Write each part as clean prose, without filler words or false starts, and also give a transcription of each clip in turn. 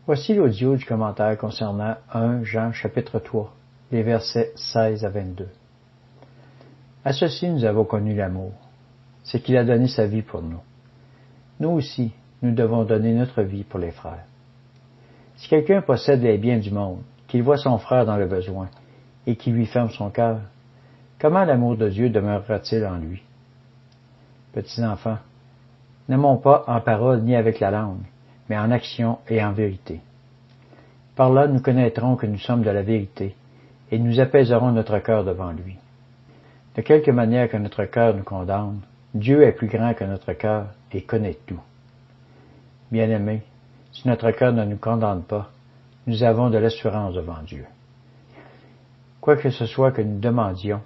Voici l'audio du commentaire concernant 1 Jean chapitre 3, les versets 16 à 22. À ceci nous avons connu l'amour, c'est qu'il a donné sa vie pour nous. Nous aussi, nous devons donner notre vie pour les frères. Si quelqu'un possède les biens du monde, qu'il voit son frère dans le besoin, et qu'il lui ferme son cœur, comment l'amour de Dieu demeurera-t-il en lui? Petits enfants, n'aimons pas en parole ni avec la langue, mais en action et en vérité. Par là, nous connaîtrons que nous sommes de la vérité, et nous apaiserons notre cœur devant lui. De quelque manière que notre cœur nous condamne, Dieu est plus grand que notre cœur et connaît tout. Bien-aimés, si notre cœur ne nous condamne pas, nous avons de l'assurance devant Dieu. Quoi que ce soit que nous demandions,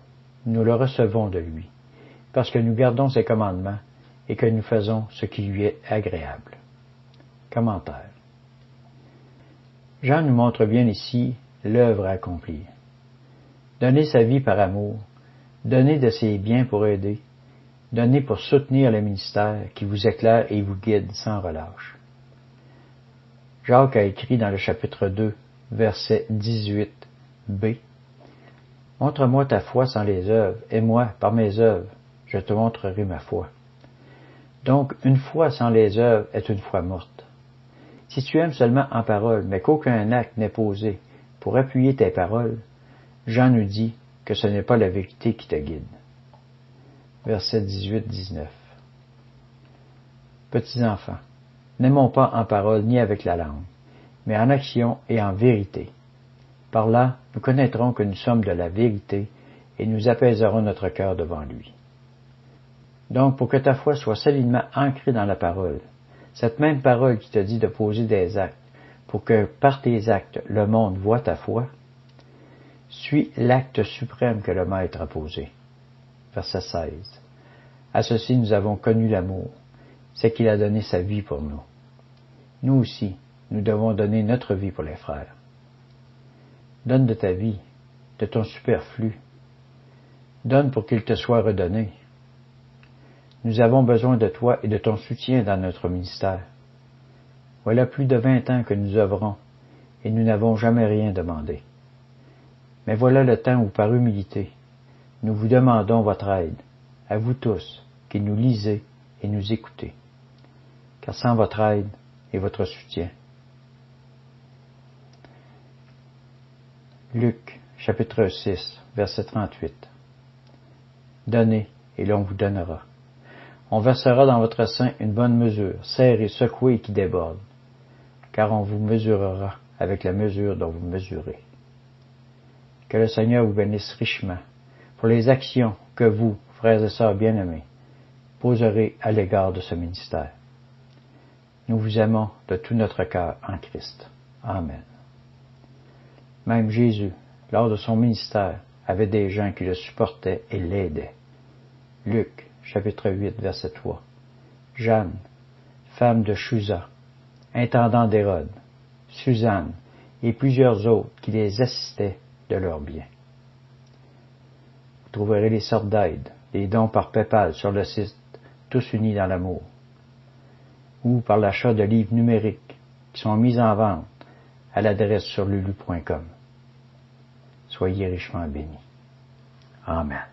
nous le recevons de lui, parce que nous gardons ses commandements et que nous faisons ce qui lui est agréable. Commentaire. Jean nous montre bien ici l'œuvre à accomplir. Donner sa vie par amour, donner de ses biens pour aider, donner pour soutenir le ministère qui vous éclaire et vous guide sans relâche. Jacques a écrit dans le chapitre 2, verset 18b, « Montre-moi ta foi sans les œuvres, et moi, par mes œuvres, je te montrerai ma foi. » Donc, une foi sans les œuvres est une foi morte. Si tu aimes seulement en parole, mais qu'aucun acte n'est posé pour appuyer tes paroles, Jean nous dit que ce n'est pas la vérité qui te guide. Verset 18-19. Petits enfants, n'aimons pas en parole ni avec la langue, mais en action et en vérité. Par là, nous connaîtrons que nous sommes de la vérité et nous apaiserons notre cœur devant lui. Donc, pour que ta foi soit solidement ancrée dans la parole, cette même parole qui te dit de poser des actes, pour que par tes actes le monde voie ta foi, suis l'acte suprême que le Maître a posé. Verset 16. À ceci nous avons connu l'amour, c'est qu'il a donné sa vie pour nous. Nous aussi, nous devons donner notre vie pour les frères. Donne de ta vie, de ton superflu. Donne pour qu'il te soit redonné. Nous avons besoin de toi et de ton soutien dans notre ministère. Voilà plus de 20 ans que nous œuvrons, et nous n'avons jamais rien demandé. Mais voilà le temps où, par humilité, nous vous demandons votre aide, à vous tous, qui nous lisez et nous écoutez. Car sans votre aide et votre soutien. Luc, chapitre 6, verset 38. Donnez, et l'on vous donnera. On versera dans votre sein une bonne mesure, serrée, secouée et qui déborde, car on vous mesurera avec la mesure dont vous mesurez. Que le Seigneur vous bénisse richement pour les actions que vous, frères et sœurs bien-aimés, poserez à l'égard de ce ministère. Nous vous aimons de tout notre cœur en Christ. Amen. Même Jésus, lors de son ministère, avait des gens qui le supportaient et l'aidaient. Luc, chapitre 8, verset 3. Jeanne, femme de Chuza, intendant d'Hérode, Suzanne et plusieurs autres qui les assistaient de leurs biens. Vous trouverez les sortes d'aides, les dons par PayPal sur le site Tous unis dans l'amour, ou par l'achat de livres numériques qui sont mis en vente à l'adresse sur lulu.com. Soyez richement bénis. Amen.